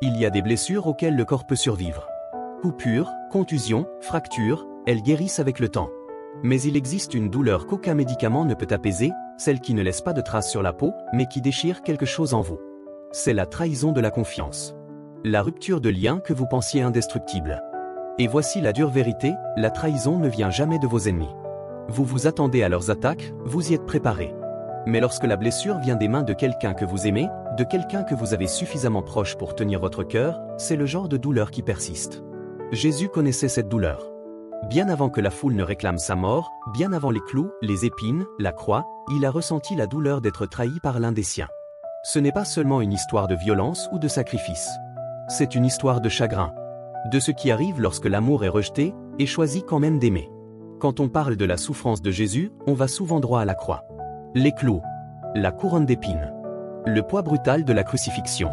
Il y a des blessures auxquelles le corps peut survivre. Coupures, contusions, fractures, elles guérissent avec le temps. Mais il existe une douleur qu'aucun médicament ne peut apaiser, celle qui ne laisse pas de traces sur la peau, mais qui déchire quelque chose en vous. C'est la trahison de la confiance. La rupture de lien que vous pensiez indestructible. Et voici la dure vérité, la trahison ne vient jamais de vos ennemis. Vous vous attendez à leurs attaques, vous y êtes préparé. Mais lorsque la blessure vient des mains de quelqu'un que vous aimez, de quelqu'un que vous avez suffisamment proche pour tenir votre cœur, c'est le genre de douleur qui persiste. Jésus connaissait cette douleur. Bien avant que la foule ne réclame sa mort, bien avant les clous, les épines, la croix, il a ressenti la douleur d'être trahi par l'un des siens. Ce n'est pas seulement une histoire de violence ou de sacrifice. C'est une histoire de chagrin. De ce qui arrive lorsque l'amour est rejeté, et choisi quand même d'aimer. Quand on parle de la souffrance de Jésus, on va souvent droit à la croix. Les clous. La couronne d'épines. Le poids brutal de la crucifixion.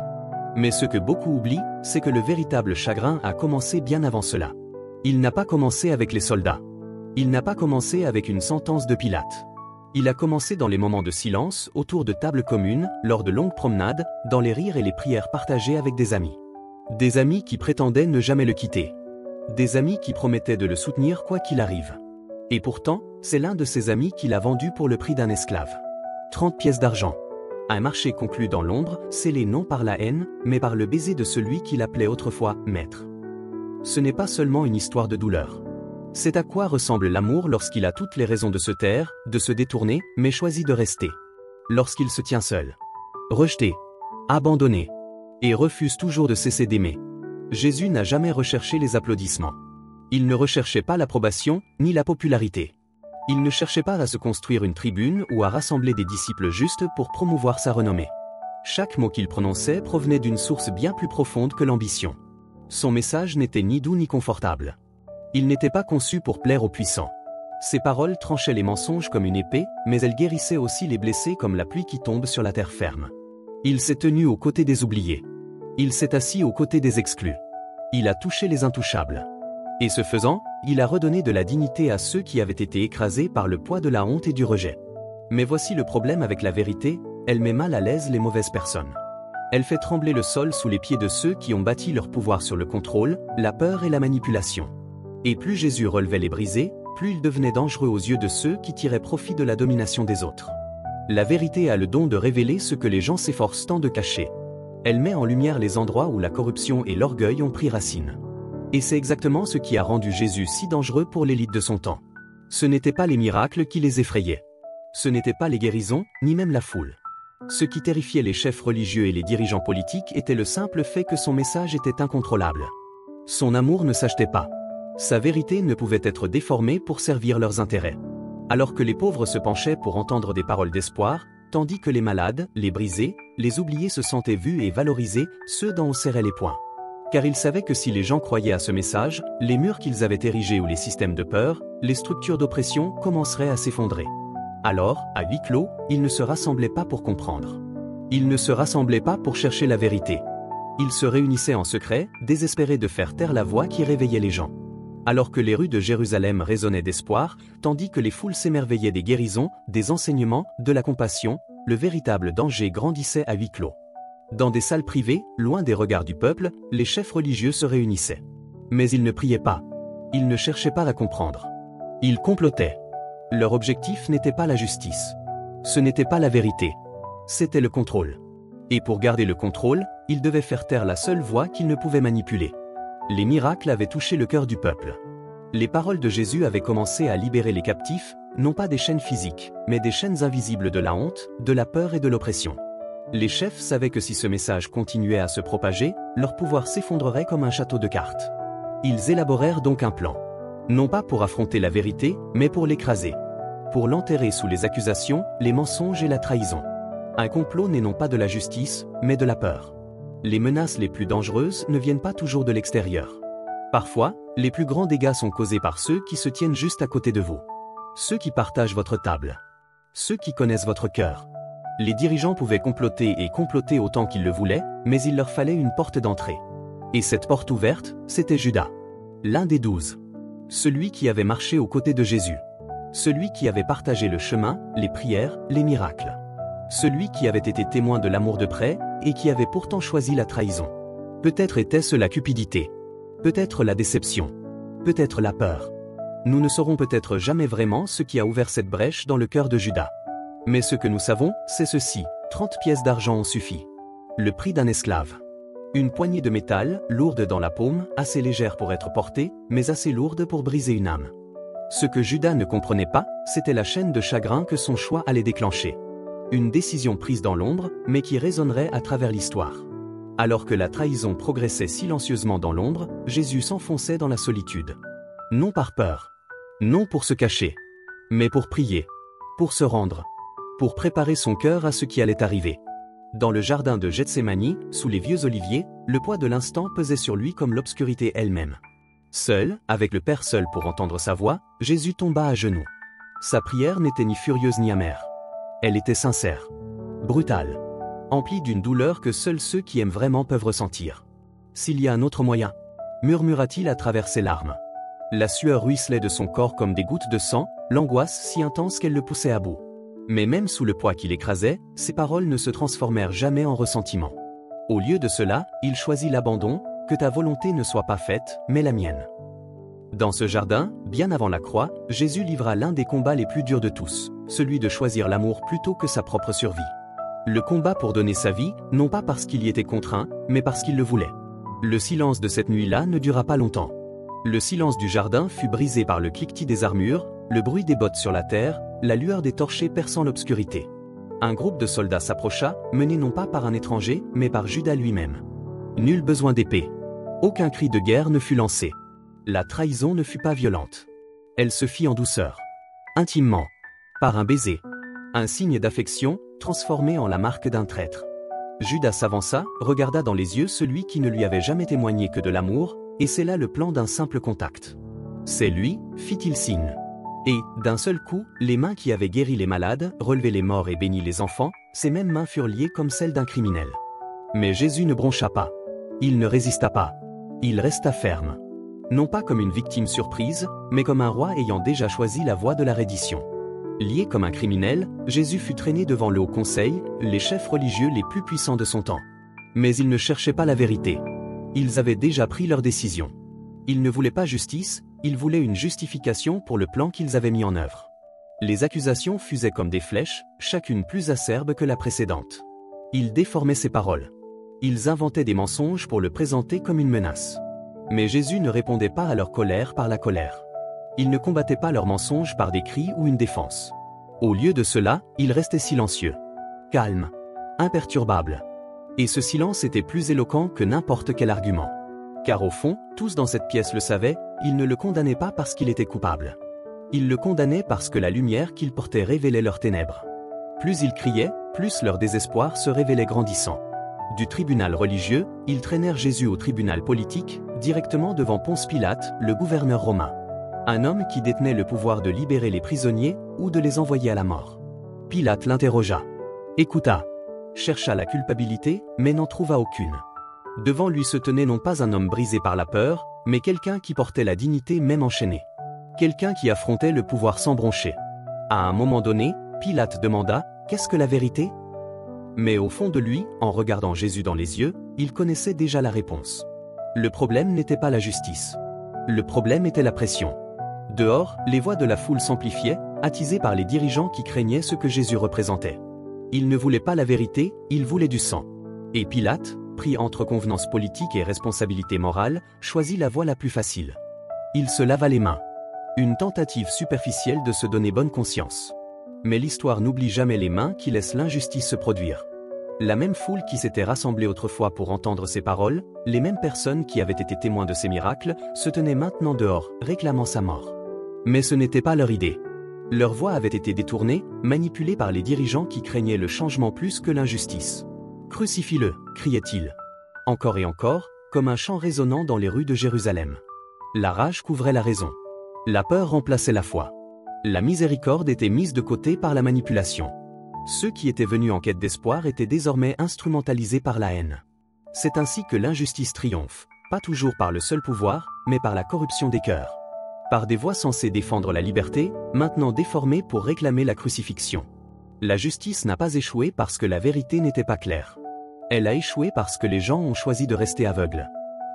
Mais ce que beaucoup oublient, c'est que le véritable chagrin a commencé bien avant cela. Il n'a pas commencé avec les soldats. Il n'a pas commencé avec une sentence de Pilate. Il a commencé dans les moments de silence, autour de tables communes, lors de longues promenades, dans les rires et les prières partagées avec des amis. Des amis qui prétendaient ne jamais le quitter. Des amis qui promettaient de le soutenir quoi qu'il arrive. Et pourtant, c'est l'un de ses amis qui l'a vendu pour le prix d'un esclave. 30 pièces d'argent. Un marché conclu dans l'ombre, scellé non par la haine, mais par le baiser de celui qu'il appelait autrefois « maître ». Ce n'est pas seulement une histoire de douleur. C'est à quoi ressemble l'amour lorsqu'il a toutes les raisons de se taire, de se détourner, mais choisit de rester. Lorsqu'il se tient seul. Rejeté. Abandonné. Et refuse toujours de cesser d'aimer. Jésus n'a jamais recherché les applaudissements. Il ne recherchait pas l'approbation, ni la popularité. Il ne cherchait pas à se construire une tribune ou à rassembler des disciples justes pour promouvoir sa renommée. Chaque mot qu'il prononçait provenait d'une source bien plus profonde que l'ambition. Son message n'était ni doux ni confortable. Il n'était pas conçu pour plaire aux puissants. Ses paroles tranchaient les mensonges comme une épée, mais elles guérissaient aussi les blessés comme la pluie qui tombe sur la terre ferme. Il s'est tenu aux côtés des oubliés. Il s'est assis aux côtés des exclus. Il a touché les intouchables. Et ce faisant, il a redonné de la dignité à ceux qui avaient été écrasés par le poids de la honte et du rejet. Mais voici le problème avec la vérité, elle met mal à l'aise les mauvaises personnes. Elle fait trembler le sol sous les pieds de ceux qui ont bâti leur pouvoir sur le contrôle, la peur et la manipulation. Et plus Jésus relevait les brisés, plus il devenait dangereux aux yeux de ceux qui tiraient profit de la domination des autres. La vérité a le don de révéler ce que les gens s'efforcent tant de cacher. Elle met en lumière les endroits où la corruption et l'orgueil ont pris racine. Et c'est exactement ce qui a rendu Jésus si dangereux pour l'élite de son temps. Ce n'étaient pas les miracles qui les effrayaient. Ce n'étaient pas les guérisons, ni même la foule. Ce qui terrifiait les chefs religieux et les dirigeants politiques était le simple fait que son message était incontrôlable. Son amour ne s'achetait pas. Sa vérité ne pouvait être déformée pour servir leurs intérêts. Alors que les pauvres se penchaient pour entendre des paroles d'espoir, tandis que les malades, les brisés, les oubliés se sentaient vus et valorisés, ceux dont on serrait les poings. Car ils savaient que si les gens croyaient à ce message, les murs qu'ils avaient érigés ou les systèmes de peur, les structures d'oppression commenceraient à s'effondrer. Alors, à huis clos, ils ne se rassemblaient pas pour comprendre. Ils ne se rassemblaient pas pour chercher la vérité. Ils se réunissaient en secret, désespérés de faire taire la voix qui réveillait les gens. Alors que les rues de Jérusalem résonnaient d'espoir, tandis que les foules s'émerveillaient des guérisons, des enseignements, de la compassion, le véritable danger grandissait à huis clos. Dans des salles privées, loin des regards du peuple, les chefs religieux se réunissaient. Mais ils ne priaient pas. Ils ne cherchaient pas à comprendre. Ils complotaient. Leur objectif n'était pas la justice. Ce n'était pas la vérité. C'était le contrôle. Et pour garder le contrôle, ils devaient faire taire la seule voix qu'ils ne pouvaient manipuler. Les miracles avaient touché le cœur du peuple. Les paroles de Jésus avaient commencé à libérer les captifs, non pas des chaînes physiques, mais des chaînes invisibles de la honte, de la peur et de l'oppression. Les chefs savaient que si ce message continuait à se propager, leur pouvoir s'effondrerait comme un château de cartes. Ils élaborèrent donc un plan. Non pas pour affronter la vérité, mais pour l'écraser. Pour l'enterrer sous les accusations, les mensonges et la trahison. Un complot n'est non pas de la justice, mais de la peur. Les menaces les plus dangereuses ne viennent pas toujours de l'extérieur. Parfois, les plus grands dégâts sont causés par ceux qui se tiennent juste à côté de vous. Ceux qui partagent votre table. Ceux qui connaissent votre cœur. Les dirigeants pouvaient comploter autant qu'ils le voulaient, mais il leur fallait une porte d'entrée. Et cette porte ouverte, c'était Judas. L'un des 12. Celui qui avait marché aux côtés de Jésus. Celui qui avait partagé le chemin, les prières, les miracles. Celui qui avait été témoin de l'amour de près, et qui avait pourtant choisi la trahison. Peut-être était-ce la cupidité. Peut-être la déception. Peut-être la peur. Nous ne saurons peut-être jamais vraiment ce qui a ouvert cette brèche dans le cœur de Judas. Mais ce que nous savons, c'est ceci, 30 pièces d'argent ont suffi. Le prix d'un esclave. Une poignée de métal, lourde dans la paume, assez légère pour être portée, mais assez lourde pour briser une âme. Ce que Judas ne comprenait pas, c'était la chaîne de chagrin que son choix allait déclencher. Une décision prise dans l'ombre, mais qui résonnerait à travers l'histoire. Alors que la trahison progressait silencieusement dans l'ombre, Jésus s'enfonçait dans la solitude. Non par peur. Non pour se cacher. Mais pour prier. Pour se rendre. Pour préparer son cœur à ce qui allait arriver. Dans le jardin de Gethsémani, sous les vieux oliviers, le poids de l'instant pesait sur lui comme l'obscurité elle-même. Seul, avec le Père seul pour entendre sa voix, Jésus tomba à genoux. Sa prière n'était ni furieuse ni amère. Elle était sincère. Brutale. Emplie d'une douleur que seuls ceux qui aiment vraiment peuvent ressentir. S'il y a un autre moyen, murmura-t-il à travers ses larmes. La sueur ruisselait de son corps comme des gouttes de sang, l'angoisse si intense qu'elle le poussait à bout. Mais même sous le poids qui l'écrasait, ses paroles ne se transformèrent jamais en ressentiment. Au lieu de cela, il choisit l'abandon, que ta volonté ne soit pas faite, mais la mienne. Dans ce jardin, bien avant la croix, Jésus livra l'un des combats les plus durs de tous, celui de choisir l'amour plutôt que sa propre survie. Le combat pour donner sa vie, non pas parce qu'il y était contraint, mais parce qu'il le voulait. Le silence de cette nuit-là ne dura pas longtemps. Le silence du jardin fut brisé par le cliquetis des armures, le bruit des bottes sur la terre, la lueur des torchers perçant l'obscurité. Un groupe de soldats s'approcha, mené non pas par un étranger, mais par Judas lui-même. Nul besoin d'épée. Aucun cri de guerre ne fut lancé. La trahison ne fut pas violente. Elle se fit en douceur. Intimement. Par un baiser. Un signe d'affection, transformé en la marque d'un traître. Judas s'avança, regarda dans les yeux celui qui ne lui avait jamais témoigné que de l'amour, et c'est là le plan d'un simple contact. C'est lui, fit-il signe. Et, d'un seul coup, les mains qui avaient guéri les malades, relevé les morts et béni les enfants, ces mêmes mains furent liées comme celles d'un criminel. Mais Jésus ne broncha pas. Il ne résista pas. Il resta ferme. Non pas comme une victime surprise, mais comme un roi ayant déjà choisi la voie de la reddition. Lié comme un criminel, Jésus fut traîné devant le Haut Conseil, les chefs religieux les plus puissants de son temps. Mais ils ne cherchaient pas la vérité. Ils avaient déjà pris leur décision. Ils ne voulaient pas justice, ils voulaient une justification pour le plan qu'ils avaient mis en œuvre. Les accusations fusaient comme des flèches, chacune plus acerbe que la précédente. Ils déformaient ses paroles. Ils inventaient des mensonges pour le présenter comme une menace. Mais Jésus ne répondait pas à leur colère par la colère. Il ne combattait pas leurs mensonges par des cris ou une défense. Au lieu de cela, il restait silencieux. Calme. Imperturbable. Et ce silence était plus éloquent que n'importe quel argument. Car au fond, tous dans cette pièce le savaient, ils ne le condamnaient pas parce qu'il était coupable. Ils le condamnaient parce que la lumière qu'il portait révélait leurs ténèbres. Plus ils criaient, plus leur désespoir se révélait grandissant. Du tribunal religieux, ils traînèrent Jésus au tribunal politique, directement devant Ponce Pilate, le gouverneur romain. Un homme qui détenait le pouvoir de libérer les prisonniers ou de les envoyer à la mort. Pilate l'interrogea. Écouta. Chercha la culpabilité, mais n'en trouva aucune. Devant lui se tenait non pas un homme brisé par la peur, mais quelqu'un qui portait la dignité même enchaînée. Quelqu'un qui affrontait le pouvoir sans broncher. À un moment donné, Pilate demanda « Qu'est-ce que la vérité ?» Mais au fond de lui, en regardant Jésus dans les yeux, il connaissait déjà la réponse. Le problème n'était pas la justice. Le problème était la pression. Dehors, les voix de la foule s'amplifiaient, attisées par les dirigeants qui craignaient ce que Jésus représentait. Ils ne voulaient pas la vérité, ils voulaient du sang. Et Pilate, pris entre convenance politique et responsabilité morale, choisit la voie la plus facile. Il se lava les mains. Une tentative superficielle de se donner bonne conscience. Mais l'histoire n'oublie jamais les mains qui laissent l'injustice se produire. La même foule qui s'était rassemblée autrefois pour entendre ses paroles, les mêmes personnes qui avaient été témoins de ses miracles, se tenaient maintenant dehors, réclamant sa mort. Mais ce n'était pas leur idée. Leur voix avait été détournée, manipulée par les dirigeants qui craignaient le changement plus que l'injustice. « Crucifie-le » criait-il. Encore et encore, comme un chant résonnant dans les rues de Jérusalem. La rage couvrait la raison. La peur remplaçait la foi. La miséricorde était mise de côté par la manipulation. Ceux qui étaient venus en quête d'espoir étaient désormais instrumentalisés par la haine. C'est ainsi que l'injustice triomphe, pas toujours par le seul pouvoir, mais par la corruption des cœurs. Par des voix censées défendre la liberté, maintenant déformées pour réclamer la crucifixion. La justice n'a pas échoué parce que la vérité n'était pas claire. Elle a échoué parce que les gens ont choisi de rester aveugles.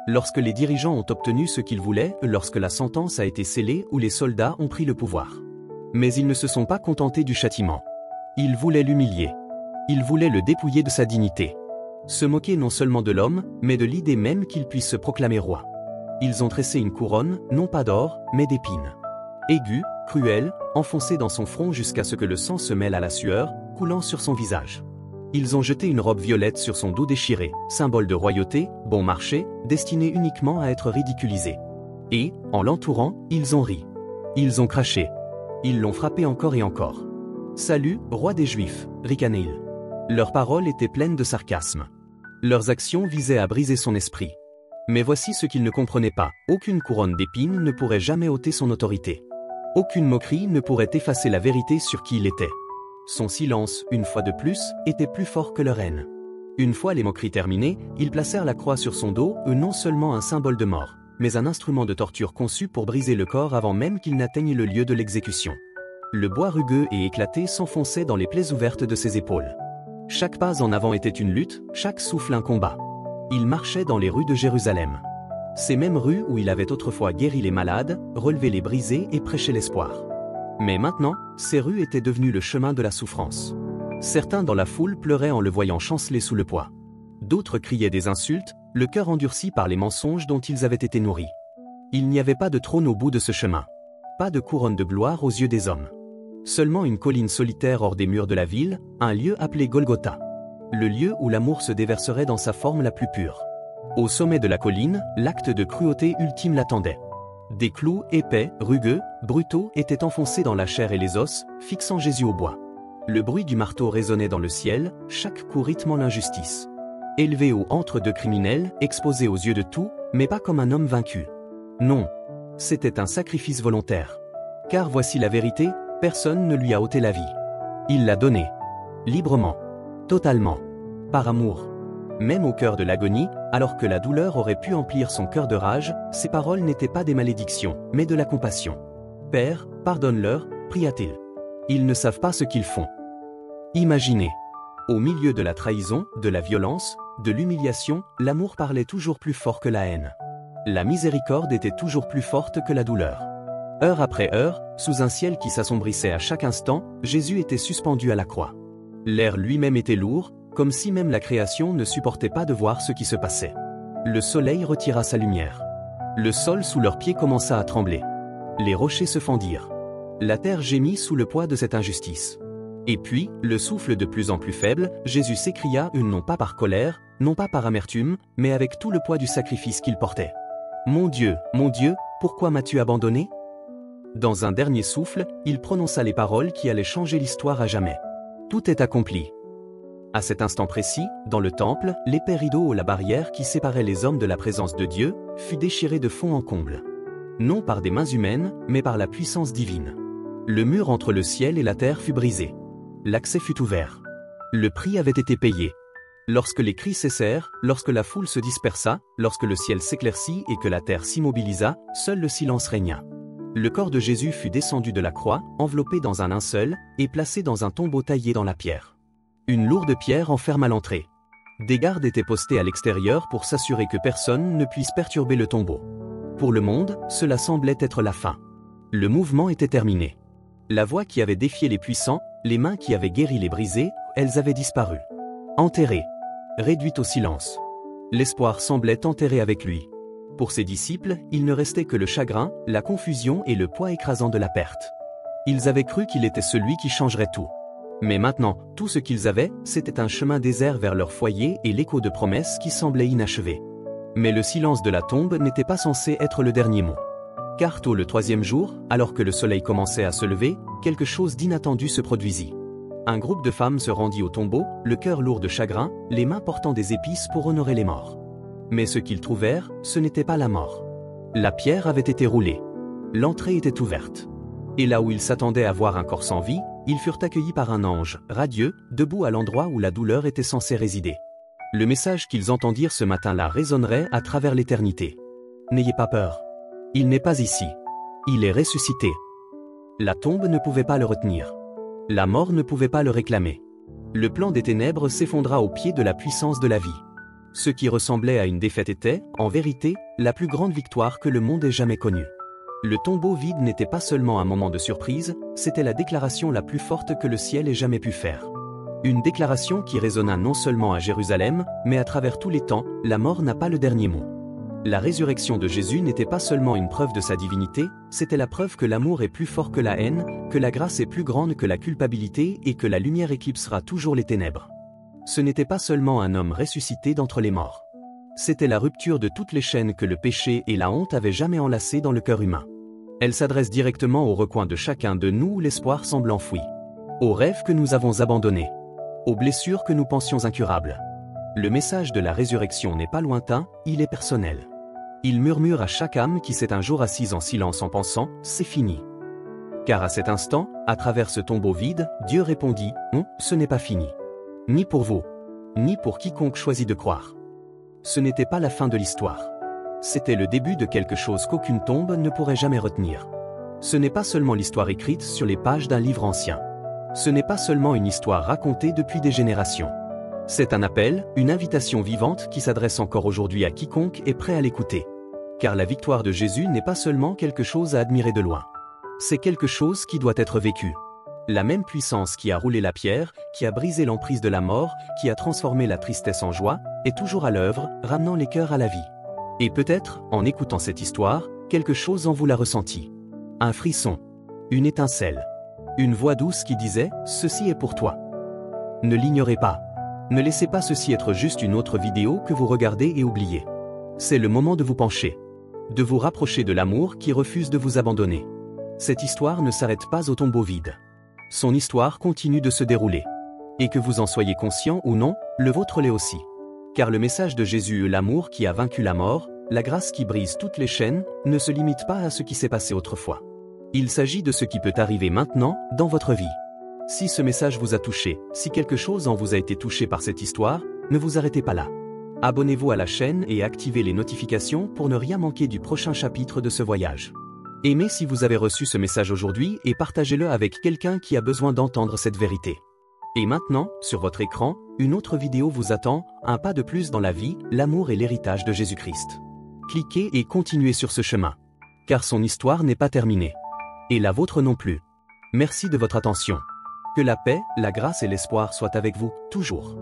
Lorsque les dirigeants ont obtenu ce qu'ils voulaient, lorsque la sentence a été scellée ou les soldats ont pris le pouvoir. Mais ils ne se sont pas contentés du châtiment. Ils voulaient l'humilier. Ils voulaient le dépouiller de sa dignité. Se moquer non seulement de l'homme, mais de l'idée même qu'il puisse se proclamer roi. Ils ont tressé une couronne, non pas d'or, mais d'épines. Aiguë, cruelle, enfoncée dans son front jusqu'à ce que le sang se mêle à la sueur, coulant sur son visage. Ils ont jeté une robe violette sur son dos déchiré, symbole de royauté, bon marché, destiné uniquement à être ridiculisé. Et, en l'entourant, ils ont ri. Ils ont craché. Ils l'ont frappé encore et encore. Salut, roi des Juifs, ricanait-il. Leurs paroles étaient pleines de sarcasme. Leurs actions visaient à briser son esprit. Mais voici ce qu'il ne comprenait pas, aucune couronne d'épines ne pourrait jamais ôter son autorité. Aucune moquerie ne pourrait effacer la vérité sur qui il était. Son silence, une fois de plus, était plus fort que leur haine. Une fois les moqueries terminées, ils placèrent la croix sur son dos, non seulement un symbole de mort, mais un instrument de torture conçu pour briser le corps avant même qu'il n'atteigne le lieu de l'exécution. Le bois rugueux et éclaté s'enfonçait dans les plaies ouvertes de ses épaules. Chaque pas en avant était une lutte, chaque souffle un combat. Il marchait dans les rues de Jérusalem. Ces mêmes rues où il avait autrefois guéri les malades, relevé les brisés et prêché l'espoir. Mais maintenant, ces rues étaient devenues le chemin de la souffrance. Certains dans la foule pleuraient en le voyant chanceler sous le poids. D'autres criaient des insultes, le cœur endurci par les mensonges dont ils avaient été nourris. Il n'y avait pas de trône au bout de ce chemin. Pas de couronne de gloire aux yeux des hommes. Seulement une colline solitaire hors des murs de la ville, un lieu appelé Golgotha. Le lieu où l'amour se déverserait dans sa forme la plus pure. Au sommet de la colline, l'acte de cruauté ultime l'attendait. Des clous épais, rugueux, brutaux étaient enfoncés dans la chair et les os, fixant Jésus au bois. Le bruit du marteau résonnait dans le ciel, chaque coup rythmant l'injustice. Élevé au entre deux criminels, exposé aux yeux de tous, mais pas comme un homme vaincu. Non. C'était un sacrifice volontaire. Car voici la vérité, personne ne lui a ôté la vie. Il l'a donnée. Librement. Totalement. Par amour. Même au cœur de l'agonie, alors que la douleur aurait pu emplir son cœur de rage, ces paroles n'étaient pas des malédictions, mais de la compassion. « Père, pardonne-leur, pria-t-il. Ils ne savent pas ce qu'ils font. » Imaginez. Au milieu de la trahison, de la violence, de l'humiliation, l'amour parlait toujours plus fort que la haine. La miséricorde était toujours plus forte que la douleur. Heure après heure, sous un ciel qui s'assombrissait à chaque instant, Jésus était suspendu à la croix. L'air lui-même était lourd, comme si même la création ne supportait pas de voir ce qui se passait. Le soleil retira sa lumière. Le sol sous leurs pieds commença à trembler. Les rochers se fendirent. La terre gémit sous le poids de cette injustice. Et puis, le souffle de plus en plus faible, Jésus s'écria non pas par colère, non pas par amertume, mais avec tout le poids du sacrifice qu'il portait. « Mon Dieu, pourquoi m'as-tu abandonné ?» Dans un dernier souffle, il prononça les paroles qui allaient changer l'histoire à jamais. Tout est accompli. À cet instant précis, dans le temple, l'épais rideau ou la barrière qui séparait les hommes de la présence de Dieu, fut déchiré de fond en comble. Non par des mains humaines, mais par la puissance divine. Le mur entre le ciel et la terre fut brisé. L'accès fut ouvert. Le prix avait été payé. Lorsque les cris cessèrent, lorsque la foule se dispersa, lorsque le ciel s'éclaircit et que la terre s'immobilisa, seul le silence régna. Le corps de Jésus fut descendu de la croix, enveloppé dans un linceul, et placé dans un tombeau taillé dans la pierre. Une lourde pierre enferma l'entrée. Des gardes étaient postés à l'extérieur pour s'assurer que personne ne puisse perturber le tombeau. Pour le monde, cela semblait être la fin. Le mouvement était terminé. La voix qui avait défié les puissants, les mains qui avaient guéri les brisés, elles avaient disparu. Enterré. Réduit au silence. L'espoir semblait enterré avec lui. Pour ses disciples, il ne restait que le chagrin, la confusion et le poids écrasant de la perte. Ils avaient cru qu'il était celui qui changerait tout. Mais maintenant, tout ce qu'ils avaient, c'était un chemin désert vers leur foyer et l'écho de promesses qui semblaient inachevées. Mais le silence de la tombe n'était pas censé être le dernier mot. Car tôt le troisième jour, alors que le soleil commençait à se lever, quelque chose d'inattendu se produisit. Un groupe de femmes se rendit au tombeau, le cœur lourd de chagrin, les mains portant des épices pour honorer les morts. Mais ce qu'ils trouvèrent, ce n'était pas la mort. La pierre avait été roulée. L'entrée était ouverte. Et là où ils s'attendaient à voir un corps sans vie, ils furent accueillis par un ange, radieux, debout à l'endroit où la douleur était censée résider. Le message qu'ils entendirent ce matin-là résonnerait à travers l'éternité. N'ayez pas peur. Il n'est pas ici. Il est ressuscité. La tombe ne pouvait pas le retenir. La mort ne pouvait pas le réclamer. Le plan des ténèbres s'effondra au pied de la puissance de la vie. Ce qui ressemblait à une défaite était, en vérité, la plus grande victoire que le monde ait jamais connue. Le tombeau vide n'était pas seulement un moment de surprise, c'était la déclaration la plus forte que le ciel ait jamais pu faire. Une déclaration qui résonna non seulement à Jérusalem, mais à travers tous les temps, la mort n'a pas le dernier mot. La résurrection de Jésus n'était pas seulement une preuve de sa divinité, c'était la preuve que l'amour est plus fort que la haine, que la grâce est plus grande que la culpabilité et que la lumière éclipsera toujours les ténèbres. Ce n'était pas seulement un homme ressuscité d'entre les morts. C'était la rupture de toutes les chaînes que le péché et la honte avaient jamais enlacées dans le cœur humain. Elle s'adresse directement au recoin de chacun de nous où l'espoir semble enfoui. Aux rêves que nous avons abandonnés. Aux blessures que nous pensions incurables. Le message de la résurrection n'est pas lointain, il est personnel. Il murmure à chaque âme qui s'est un jour assise en silence en pensant « c'est fini ». Car à cet instant, à travers ce tombeau vide, Dieu répondit « non, ce n'est pas fini. Ni pour vous, ni pour quiconque choisit de croire. » Ce n'était pas la fin de l'histoire. C'était le début de quelque chose qu'aucune tombe ne pourrait jamais retenir. Ce n'est pas seulement l'histoire écrite sur les pages d'un livre ancien. Ce n'est pas seulement une histoire racontée depuis des générations. C'est un appel, une invitation vivante qui s'adresse encore aujourd'hui à quiconque est prêt à l'écouter. Car la victoire de Jésus n'est pas seulement quelque chose à admirer de loin. C'est quelque chose qui doit être vécu. La même puissance qui a roulé la pierre, qui a brisé l'emprise de la mort, qui a transformé la tristesse en joie, est toujours à l'œuvre, ramenant les cœurs à la vie. Et peut-être, en écoutant cette histoire, quelque chose en vous l'a ressenti. Un frisson. Une étincelle. Une voix douce qui disait « Ceci est pour toi ». Ne l'ignorez pas. Ne laissez pas ceci être juste une autre vidéo que vous regardez et oubliez. C'est le moment de vous pencher. De vous rapprocher de l'amour qui refuse de vous abandonner. Cette histoire ne s'arrête pas au tombeau vide. Son histoire continue de se dérouler. Et que vous en soyez conscient ou non, le vôtre l'est aussi. Car le message de Jésus, l'amour qui a vaincu la mort, la grâce qui brise toutes les chaînes, ne se limite pas à ce qui s'est passé autrefois. Il s'agit de ce qui peut arriver maintenant, dans votre vie. Si ce message vous a touché, si quelque chose en vous a été touché par cette histoire, ne vous arrêtez pas là. Abonnez-vous à la chaîne et activez les notifications pour ne rien manquer du prochain chapitre de ce voyage. Aimez si vous avez reçu ce message aujourd'hui et partagez-le avec quelqu'un qui a besoin d'entendre cette vérité. Et maintenant, sur votre écran, une autre vidéo vous attend, un pas de plus dans la vie, l'amour et l'héritage de Jésus-Christ. Cliquez et continuez sur ce chemin. Car son histoire n'est pas terminée. Et la vôtre non plus. Merci de votre attention. Que la paix, la grâce et l'espoir soient avec vous, toujours.